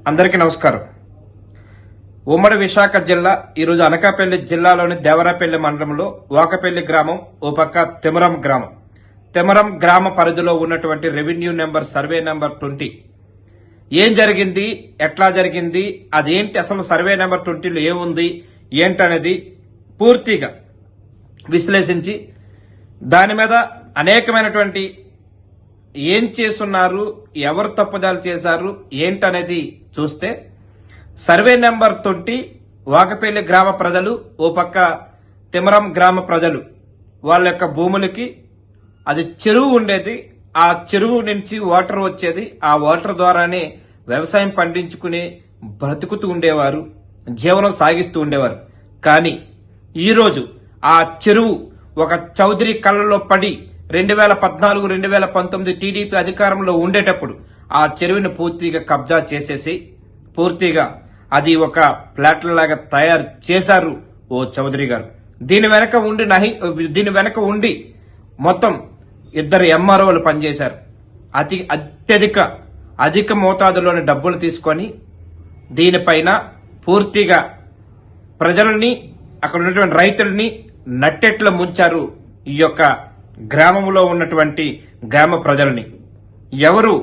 అందరికీ నమస్కారం. ఉమ్మడి విశాఖ జిల్లా ఈరోజు అనకాపల్లి జిల్లాలోని దేవరాపల్లి మండలంలో వాకపల్లి గ్రామం, ఓ పక్క తెమరం గ్రామం. తెమరం గ్రామ పరిధిలో ఉన్నటువంటి రెవెన్యూ నెంబర్ సర్వే నెంబర్ 20 ఏం జరిగింది, ఎట్లా జరిగింది, అదేంటి, అసలు సర్వే నెంబర్ 20లో ఏముంది ఏంటనేది పూర్తిగా విశ్లేషించి దాని మీద అనేకమైనటువంటి ఏం చేస్తున్నారు, ఎవరు తప్పుదాలు చేశారు ఏంటనేది చూస్తే సర్వే నెంబర్ 20 వాకపల్లి గ్రామ ప్రజలు, ఓ పక్క తిమరం గ్రామ ప్రజలు వాళ్ళ యొక్క భూములకి అది చెరువు ఉండేది. ఆ చెరువు నుంచి వాటర్ వచ్చేది. ఆ వాటర్ ద్వారానే వ్యవసాయం పండించుకుని బ్రతుకుతూ ఉండేవారు, జీవనం సాగిస్తూ ఉండేవారు. కానీ ఈరోజు ఆ చెరువు ఒక చౌదరి కళ్ళలో పడి 2014, 2019 టీడీపీ అధికారంలో ఉండేటప్పుడు ఆ చెరువుని పూర్తిగా కబ్జా చేసేసి పూర్తిగా అది ఒక ప్లాట్లలాగా తయారు చేశారు ఓ చౌదరి గారు. దీని వెనక ఉండి మొత్తం 2 ఎంఆర్ఓలు పనిచేశారు. అధిక మోతాదులోని డబ్బులు తీసుకొని దీనిపైన పూర్తిగా ప్రజలని, అక్కడ ఉన్నటువంటి రైతుల్ని నట్టెట్ల ముంచారు ఈ యొక్క గ్రామంలో ఉన్నటువంటి గ్రామ ప్రజలని. ఎవరు?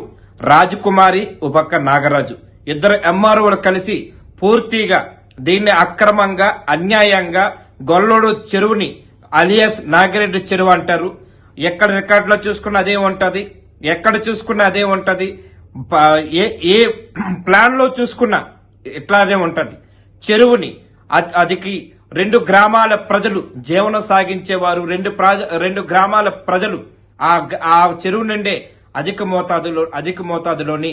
రాజకుమారి, ఓ పక్క నాగరాజు, 2 ఎంఆర్ఓలు కలిసి పూర్తిగా దీన్ని అక్రమంగా, అన్యాయంగా గొల్లోడు చెరువుని అలియాస్ నాగిరెడ్డి చెరువు అంటారు. ఎక్కడ రికార్డులో చూసుకున్న అదే ఉంటది, ఎక్కడ చూసుకున్న అదే ఉంటది, ఏ ప్లాన్ లో చూసుకున్నా ఇట్లానే ఉంటది. చెరువుని అదికి 2 గ్రామాల ప్రజలు జీవనం సాగించేవారు. 2 గ్రామాల ప్రజలు ఆ చెరువు నుండే అధిక మోతాదులోని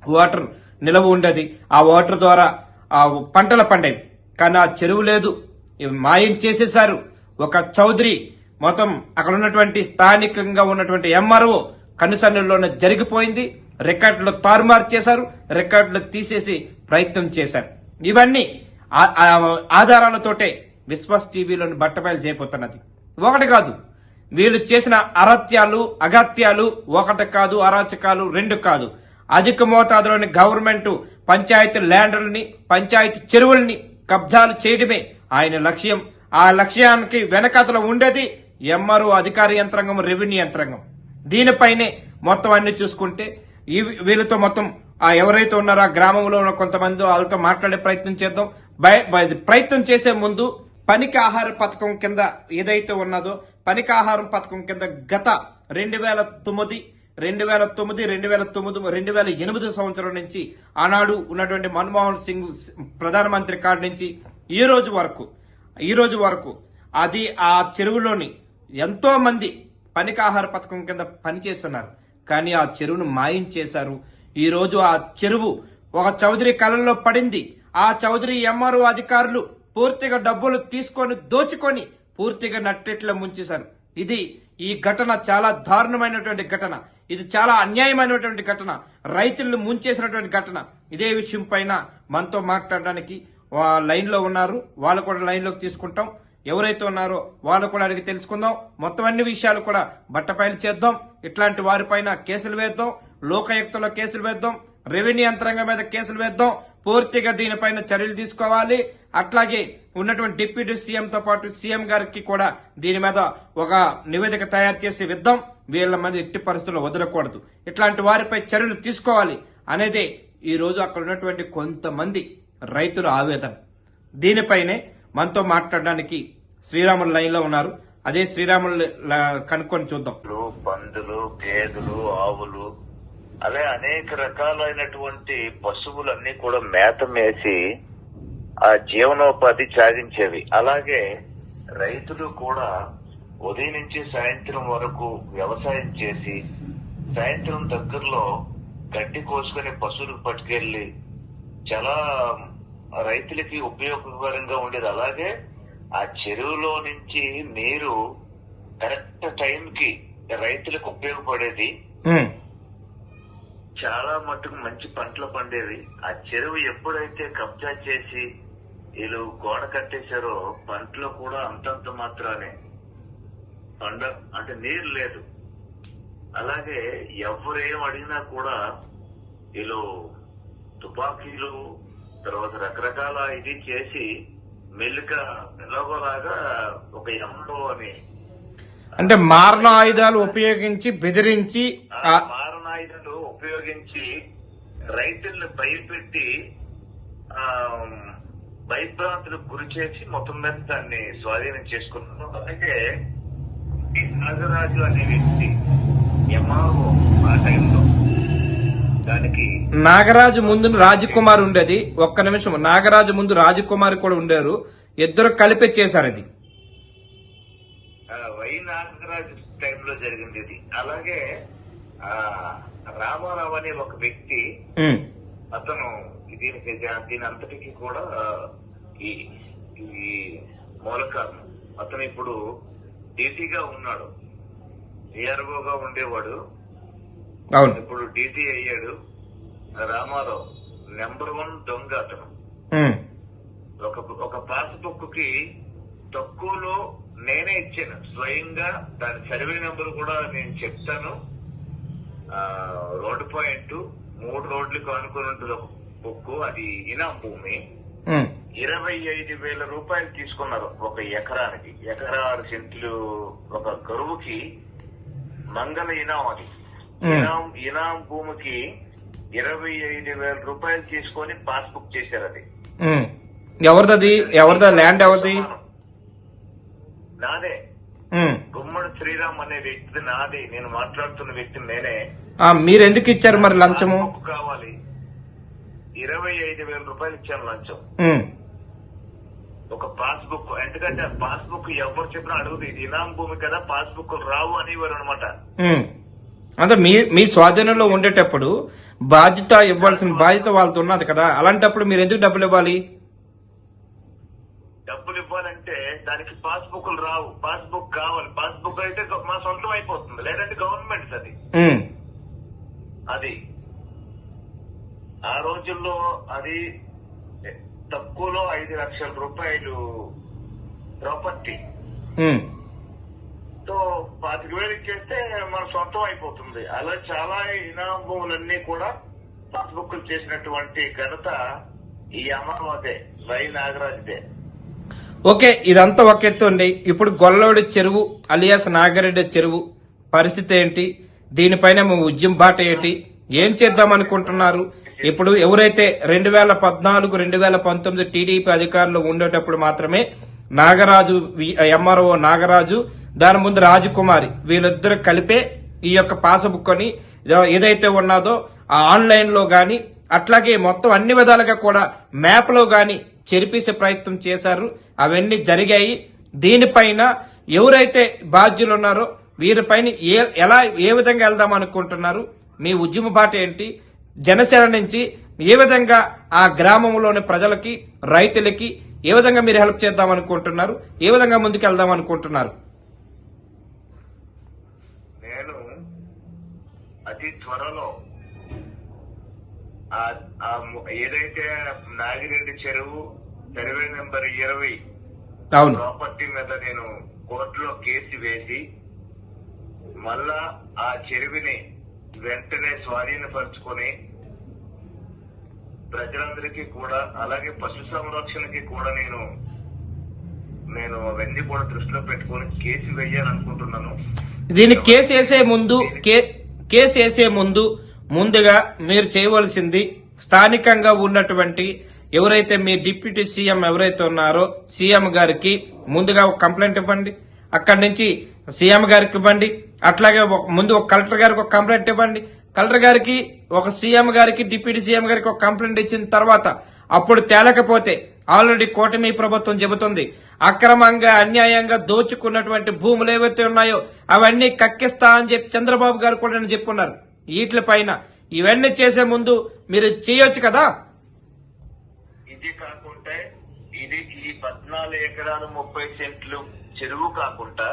వాటర్ నిలవ ఉండేది. ఆ వాటర్ ద్వారా ఆ పంటలు పండేవి. కానీ ఆ చెరువు లేదు, మాయం చేసేశారు. ఒక చౌదరి మొత్తం అక్కడ ఉన్నటువంటి స్థానికంగా ఉన్నటువంటి ఎంఆర్ఓ కనుసన్నల్లోనే జరిగిపోయింది. రికార్డులు తారుమారు చేశారు, రికార్డులు తీసేసి ప్రయత్నం చేశారు. ఇవన్నీ ఆధారాలతోటే విశ్వాస్ టీవీలోని బట్టబయలు చేయబోతున్నది. ఒకటి కాదు, వీళ్ళు చేసిన అగత్యాలు 1 కాదు, అరాచకాలు 2 కాదు. అధిక మోతాదులోని గవర్నమెంట్ పంచాయతీ ల్యాండ్లని, పంచాయతీ చెరువుల్ని కబ్జాలు చేయడమే ఆయన లక్ష్యం. ఆ లక్ష్యానికి వెనకాతలో ఉండేది ఎంఆర్ఓ అధికార యంత్రాంగం, రెవెన్యూ యంత్రాంగం. దీనిపైనే మొత్తం అన్ని చూసుకుంటే వీళ్ళతో మొత్తం ఎవరైతే ఉన్నారో ఆ గ్రామంలో ఉన్న కొంతమంది వాళ్ళతో మాట్లాడే ప్రయత్నం చేద్దాం. ప్రయత్నం చేసే ముందు పనికి ఆహార పథకం కింద ఏదైతే ఉన్నదో, పనికి ఆహారం పథకం కింద గత 2009, 2008 సంవత్సరం నుంచి ఆనాడు ఉన్నటువంటి మన్మోహన్ సింగ్ ప్రధానమంత్రి కాడి నుంచి ఈ రోజు వరకు అది ఆ చెరువులోని ఎంతో మంది పనికి ఆహార పథకం కింద పనిచేస్తున్నారు. కానీ ఆ చెరువును మాయం చేశారు. ఈ రోజు ఆ చెరువు ఒక చౌదరి కళ్ళల్లో పడింది. ఆ చౌదరి ఎంఆర్ఓ అధికారులు పూర్తిగా డబ్బులు తీసుకొని దోచుకొని పూర్తిగా నట్టెట్ల ముంచేశారు. ఈ ఘటన చాలా దారుణమైనటువంటి ఘటన. ఇది చాలా అన్యాయమైనటువంటి ఘటన, రైతులను ముంచేసినటువంటి ఘటన. ఇదే విషయం పైన మనతో మాట్లాడడానికి లైన్ లో ఉన్నారు. వాళ్ళు కూడా లైన్ లోకి తీసుకుంటాం. ఎవరైతే ఉన్నారో వాళ్ళు కూడా అడిగి తెలుసుకుందాం. మొత్తం అన్ని విషయాలు కూడా బట్టపైలు చేద్దాం. ఇట్లాంటి వారిపైన కేసులు వేద్దాం, లోకాయుక్తలో కేసులు వేద్దాం, రెవెన్యూ యంత్రాంగం మీద కేసులు వేద్దాం. పూర్తిగా దీనిపైన చర్యలు తీసుకోవాలి. అట్లాగే ఉన్నటువంటి డిప్యూటీ సీఎంతో పాటు సీఎం గారికి కూడా దీని మీద ఒక నివేదిక తయారు చేసి విద్దాం. వీళ్ళ మీద ఎట్టి పరిస్థితుల్లో వదలకూడదు, ఇట్లాంటి వారిపై చర్యలు తీసుకోవాలి అనేదే ఈ రోజు అక్కడ ఉన్నటువంటి కొంతమంది రైతుల ఆవేదన. దీనిపైనే మనతో మాట్లాడడానికి శ్రీరాములు లైన్ లో ఉన్నారు. అదే శ్రీరాములు కనుక్కొని చూద్దాం. పందులు, గేదెలు, ఆవులు, అలా అనేక రకాలైనటువంటి పశువులన్నీ కూడా మేత మేసి ఆ జీవనోపాధి సాగించేవి. అలాగే రైతులు కూడా ఉదయం నుంచి సాయంత్రం వరకు వ్యవసాయం చేసి సాయంత్రం దగ్గరలో గడ్డి కోసుకుని పశువులకు పట్టుకెళ్లి చాలా రైతులకి ఉపయోగకరంగా ఉండేది. అలాగే ఆ చెరువులో నుంచి నీరు కరెక్ట్ టైంకి రైతులకు ఉపయోగపడేది. చాలా మట్టుకు మంచి పంటలు పండేవి. ఆ చెరువు ఎప్పుడైతే కబ్జా చేసి వీళ్ళు గోడ కట్టేశారో పంటలో కూడా అంతంత మాత్రానే అంటే నీరు లేదు. అలాగే ఎవరేం అడిగినా కూడా వీళ్ళు తుపాకీలు, తర్వాత రకరకాల ఇది చేసి మెల్లిక ఎలాగోలాగా ఒక ఎంతో అని అంటే మారణ ఆయుధాలు ఉపయోగించి బెదిరించి మారణాయుధాలు ఉపయోగించి రైతుల్ని భయపెట్టి భయభ్రాంతులకు గురి చేసి మొత్తం మీద దాన్ని స్వాధీనం చేసుకున్నాను. అలాగే ఈ నాగరాజు అనే వ్యక్తి ఎంఆర్ఓ ఆ టైంలో దానికి నాగరాజు ముందు రాజకుమార్ ఉండేది. ఒక్క నిమిషం, నాగరాజు ముందు రాజకుమార్ కూడా ఉండేరు. ఇద్దరు కలిపి చేశారు ఇది. వై నాగరాజు టైంలో జరిగింది ఇది. అలాగే రామారావు అనే ఒక వ్యక్తి, అతను దీని అంతటికి కూడా ఈ మూల కారణం. అతను ఇప్పుడు డీసీగా ఉన్నాడు, ఏఆర్ఓగా ఉండేవాడు, ఇప్పుడు డీసీ అయ్యాడు. రామారావు నెంబర్ 1 దొంగ అతను. ఒక పాస్బుక్ కి తక్కువలో నేనే ఇచ్చాను స్వయంగా, దాని సర్వే నెంబర్ కూడా నేను చెప్తాను. రోడ్డు పాయింట్ 3 రోడ్లకు అనుకుని ఉంటుంది ఒక బుక్, అది ఇనాం భూమి. 25,000 రూపాయలు తీసుకున్నారు ఒక ఎకరానికి. ఎకరా 6 సెంట్లు ఒక కరువుకి మంగళ ఇనాం. అది ఇనాం భూమికి 25,000 రూపాయలు తీసుకొని పాస్బుక్ చేశారు. అది ఎవరిది ల్యాండ్ ఎవరిది? నాదే. గుమ్మడి శ్రీరామ్ అనే వ్యక్తి నాది. నేను మాట్లాడుతున్న వ్యక్తి నేనే. మీరు ఎందుకు ఇచ్చారు మరి లంచము? కావాలి 25,000 రూపాయలు ఇచ్చాను లంచం. ఒక పాస్బుక్, ఎందుకంటే ఆ పాస్బుక్ ఎవరు చెప్పినా అడుగుది, ఇది ఇనాం భూమి కదా, పాస్బుక్ రావు అనేవారు అనమాట. అంటే మీ స్వాధీనంలో ఉండేటప్పుడు బాధ్యత ఇవ్వాల్సిన బాధ్యత వాళ్ళతో ఉన్నది కదా, అలాంటప్పుడు మీరు ఎందుకు డబ్బులు ఇవ్వాలి? డబ్బులు ఇవ్వాలంటే దానికి పాస్బుక్లు రావు, పాస్బుక్ కావాలి. పాస్బుక్ అయితే మా సొంతం అయిపోతుంది, లేదంటే గవర్నమెంట్ అది. ఆ రోజుల్లో అది తక్కువలో 5 లక్షల రూపాయలు ప్రాపర్టీ తో 25,000 ఇచ్చేస్తే మన సొంతం అయిపోతుంది. అలా చాలా ఇనాం భూములన్నీ కూడా పాస్బుక్లు చేసినటువంటి ఘనత ఈ అమరావతి వై నాగరాజుదే. ఓకే, ఇదంతా ఒక ఎత్తు అండి. ఇప్పుడు గొల్లవాడి చెరువు అలియాస్ నాగిరెడ్డి చెరువు పరిస్థితి ఏంటి? దీనిపైన మీ ఉద్యమ బాట ఏంటి? ఏం చేద్దాం అనుకుంటున్నారు? ఇప్పుడు ఎవరైతే 2014, 2019 టీడీపీ అధికారులు ఉండేటప్పుడు మాత్రమే నాగరాజు, ఎంఆర్ఓ నాగరాజు, దాని ముందు రాజకుమారి, వీళ్ళిద్దరు కలిపే ఈ యొక్క పాస్బుక్ అని ఏదైతే ఉన్నదో ఆ ఆన్లైన్ లో గాని, అట్లాగే మొత్తం అన్ని విధాలుగా కూడా మ్యాప్ లో గాని చెరిపేసే ప్రయత్నం చేశారు. అవన్నీ జరిగాయి. దీనిపైన ఎవరైతే బాధ్యులు ఉన్నారో వీరిపైన ఏ విధంగా వెళ్దాం అనుకుంటున్నారు? మీ ఉద్యమ బాట ఏంటి? జనసేన నుంచి ఏ విధంగా ఆ గ్రామంలోని ప్రజలకి, రైతులకి ఏ విధంగా మీరు హెల్ప్ చేద్దాం అనుకుంటున్నారు? ఏ విధంగా ముందుకు వెళ్దాం అనుకుంటున్నారు? నేను అతి త్వరలో ఏదైతే నాగిరెడ్డి చెరువు సర్వే నెంబర్ 20 ప్రాపర్టీ మీద నేను కోర్టులో కేసు వేసి మళ్ళా ఆ చెరువుని వెంటనే స్వాధీనపరుచుకొని ప్రజలందరికీ కూడా, అలాగే పశు సంరక్షణకి కూడా నేను అవన్నీ కూడా దృష్టిలో పెట్టుకొని కేసు వేయాలనుకుంటున్నాను. దీన్ని కేసు వేసే ముందు ముందుగా మీరు చేయవలసింది స్థానికంగా ఉన్నటువంటి ఎవరైతే మీ డిప్యూటీ సీఎం ఎవరైతే ఉన్నారో సీఎం గారికి ముందుగా ఒక కంప్లైంట్ ఇవ్వండి. అక్కడి నుంచి సీఎం గారికి ఇవ్వండి. అట్లాగే ముందు ఒక కలెక్టర్ గారికి ఒక కంప్లైంట్ ఇవ్వండి. కలెక్టర్ గారికి, ఒక సీఎం గారికి, డిప్యూటీ సీఎం గారికి ఒక కంప్లైంట్ ఇచ్చిన తర్వాత అప్పుడు తేలకపోతే ఆల్రెడీ కూటమి ప్రభుత్వం చెబుతుంది అక్రమంగా, అన్యాయంగా దోచుకున్నటువంటి భూములు ఏవైతే ఉన్నాయో అవన్నీ కక్కిస్తా అని చెప్పి చంద్రబాబు గారు కూడా నేను చెప్పున్నారు. వీటిపైన ఇవన్నీ చేసే ముందు మీరు చేయొచ్చు కదా. ఇది కాకుండా ఈ 14 ఎకరాలు 30 సెంట్లు చెరువు కాకుండా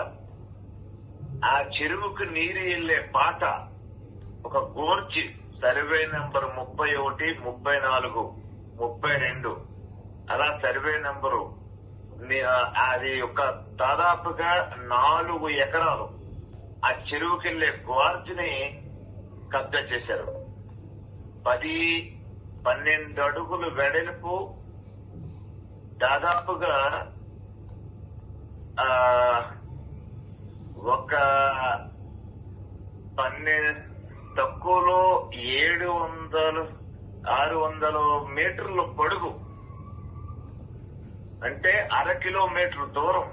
ఆ చెరువుకు నీరు వెళ్లే బాట ఒక గోర్చి సర్వే నెంబర్ 31, 34, 32 అలా సర్వే నెంబరు అది ఒక దాదాపుగా 4 ఎకరాలు ఆ చెరువుకెళ్లే గోర్చిని కబ్జా చేశారు. 12 అడుగులు వెడల్పు, దాదాపుగా ఒక 12 తక్కువలో 600 మీటర్ల పొడుగు, అంటే 1/2 కిలోమీటర్ దూరం,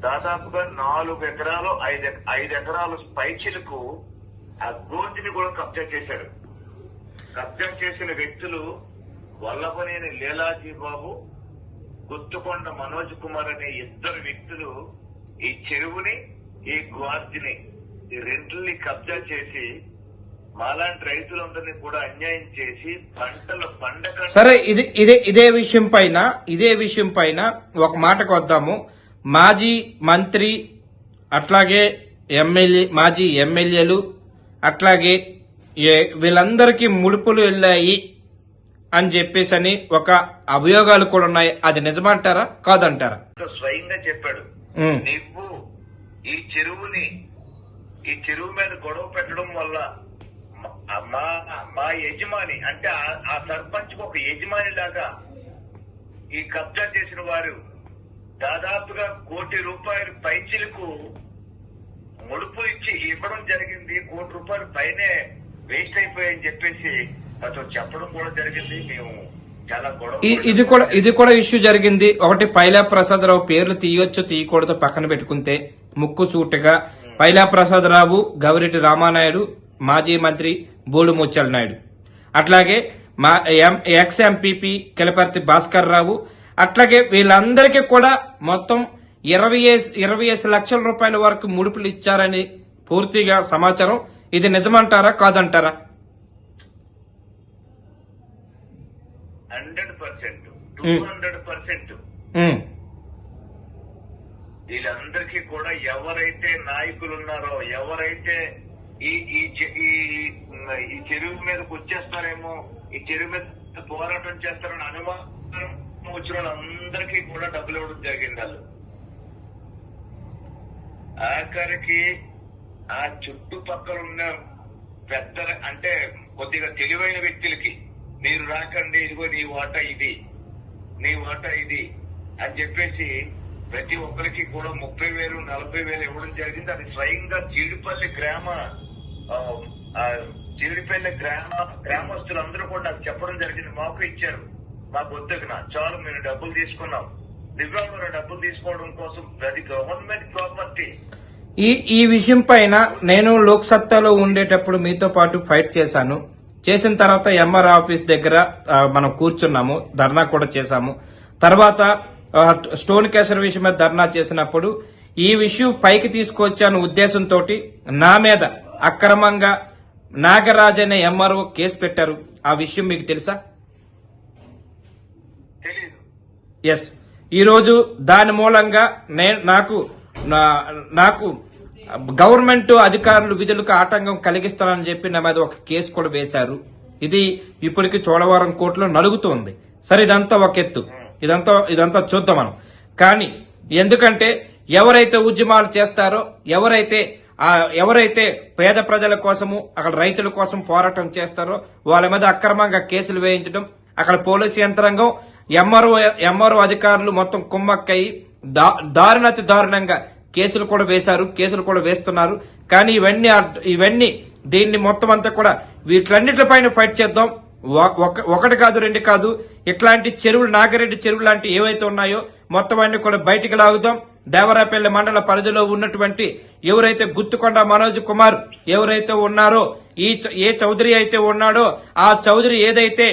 దాదాపుగా 4 ఎకరాలు 5 ఎకరాలు పైచిలకు ఆ గోతిని కూడా కబ్జా చేశారు. కబ్జా చేసిన వ్యక్తులు వల్లభనేని లీలాజీ బాబు, గుత్తుకొండ మనోజ్ కుమార్ అనే 2 వ్యక్తులు ఈ చెరువుని, ఈ గ్వార్జిని, ఈ రెండుల్ని కబ్జా చేసి మాలాంటి రైతులందరినీ కూడా అన్యాయం చేసి పంటలు పండగ. సరే, ఇదే విషయం పైన ఒక మాటకు వద్దాము. మాజీ మంత్రి, అట్లాగే మాజీ ఎమ్మెల్యేలు, అట్లాగే వీళ్ళందరికీ ముడుపులు వెళ్ళాయి అని చెప్పేసి ఒక అభియోగాలు కూడా ఉన్నాయి. అది నిజమంటారా కాదంటారా? స్వయంగా చెప్పాడు, నువ్వు ఈ చెరువు మీద గొడవ పెట్టడం వల్ల మా యజమాని, అంటే ఆ సర్పంచ్ ఒక యజమాని లాగా ఈ కబ్జా చేసిన వారు దాదాపుగా ₹1 కోటి పైచిలకు ముడుపు ఇచ్చి ఇవ్వడం జరిగింది. ₹1 కోటి పైనే వేస్ట్ అయిపోయాయని చెప్పేసి అతను చెప్పడం కూడా జరిగింది. మేము చాలా గొడవ ఇది కూడా ఇష్యూ జరిగింది. ఒకటి, పైలా ప్రసాదరావు పేర్లు తీయొచ్చు తీయకూడదు పక్కన పెట్టుకుంటే, ముక్కు సూటిగా పైలా ప్రసాదరావు, గవిరెడ్డి రామానాయుడు, మాజీ మంత్రి బోడుముత్యాల నాయుడు, అట్లాగే మా ఎక్స్ ఎంపీపీ కిలపర్తి భాస్కర్ రావు, అట్లాగే వీళ్ళందరికీ కూడా మొత్తం 20 లక్షల రూపాయల వరకు ముడుపులు ఇచ్చారని పూర్తిగా సమాచారం. ఇది నిజమంటారా కాదంటారా? 100%, 200%. వీళ్ళందరికీ కూడా ఎవరైతే నాయకులు ఉన్నారో, ఎవరైతే ఈ చెరువు మీదకి వచ్చేస్తారేమో, ఈ చెరువు మీద పోరాటం చేస్తారని అనుమానం వచ్చిన వాళ్ళందరికీ కూడా డబ్బులు ఇవ్వడం జరిగింది. వాళ్ళు ఆఖరికి ఆ చుట్టుపక్కల ఉన్న పెద్ద, అంటే కొద్దిగా తెలివైన వ్యక్తులకి, మీరు రాకండి, ఇదిగో నీ వాటా ఇది, నీ వాటా ఇది అని చెప్పేసి ప్రతి ఒక్కరికి కూడా 30,000, 40,000 ఇవ్వడం జరిగింది. అది స్వయంగా జీడిపల్లి గ్రామస్తులందరూ కూడా నాకు చెప్పడం జరిగింది. మాకు ఇచ్చారు, మాకు వద్దకున చాలు, మేము డబ్బులు తీసుకున్నాం. నిజంగా డబ్బులు తీసుకోవడం కోసం అది గవర్నమెంట్ ప్రాపర్టీ. ఈ విషయం పైన నేను లోక్సత్తాలో ఉండేటప్పుడు మీతో పాటు ఫైట్ చేశాను. చేసిన తర్వాత ఎంఆర్ ఆఫీస్ దగ్గర మనం కూర్చున్నాము, ధర్నా కూడా చేశాము. తర్వాత స్టోన్ కేసర్ విషయం మీద ధర్నా చేసినప్పుడు ఈ విషయం పైకి తీసుకొచ్చాను ఉద్దేశంతో నా మీద అక్రమంగా నాగరాజ్ అనే ఎంఆర్ఓ కేసు పెట్టారు. ఆ విషయం మీకు తెలుసా? ఎస్. ఈరోజు దాని మూలంగా నాకు గవర్నమెంట్ అధికారులు విధులకు ఆటంకం కలిగిస్తారని చెప్పి నా మీద ఒక కేసు కూడా వేశారు. ఇది ఇప్పటికి చోడవరం కోర్టులో నలుగుతోంది. సరే, ఇదంతా ఒక ఎత్తు, ఇదంతా చూద్దాం మనం. కానీ ఎందుకంటే ఎవరైతే ఉద్యమాలు చేస్తారో, ఎవరైతే పేద ప్రజల కోసము, అక్కడ రైతుల కోసం పోరాటం చేస్తారో వాళ్ళ మీద అక్రమంగా కేసులు వేయించడం, అక్కడ పోలీసు యంత్రాంగం, ఎంఆర్ఓ అధికారులు మొత్తం కుమ్మక్కయి దారుణాతి దారుణంగా కేసులు కూడా వేశారు, కేసులు కూడా వేస్తున్నారు. కానీ ఇవన్నీ దీన్ని మొత్తం అంతా కూడా వీటిలన్నిటిపైన ఫైట్ చేద్దాం. ఒకటి కాదు, రెండు కాదు, ఇట్లాంటి చెరువులు, నాగిరెడ్డి చెరువులు లాంటి ఏవైతే ఉన్నాయో మొత్తం అన్ని కూడా బయటికి లాగుదాం. దేవరాపల్లి మండల పరిధిలో ఉన్నటువంటి ఎవరైతే గుత్తుకొండ మనోజ్ కుమార్ ఎవరైతే ఉన్నారో, ఏ చౌదరి అయితే ఉన్నాడో ఆ చౌదరి ఏదైతే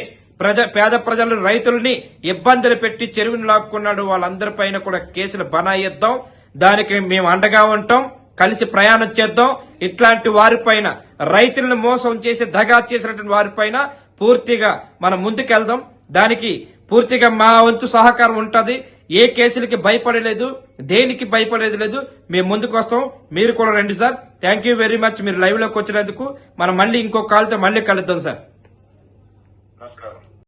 పేద ప్రజలు, రైతుల్ని ఇబ్బందులు పెట్టి చెరువుని లాక్కున్నాడో వాళ్ళందరిపైన కూడా కేసులు బనాయిద్దాం. దానికి మేము అండగా ఉంటాం, కలిసి ప్రయాణం చేద్దాం. ఇట్లాంటి వారిపైన, రైతులను మోసం చేసి దగా చేసినటువంటి వారిపైన పూర్తిగా మనం ముందుకెళ్దాం. దానికి పూర్తిగా మా వంతు సహకారం ఉంటుంది. ఏ కేసులకి భయపడలేదు, దేనికి భయపడేది లేదు. మేము ముందుకు వస్తాం, మీరు కూడా రండి sir. Thank you very much. మీరు లైవ్ లోకి వచ్చినందుకు. మనం మళ్ళీ ఇంకో కాల్తో మళ్ళీ కలుద్దాం సార్.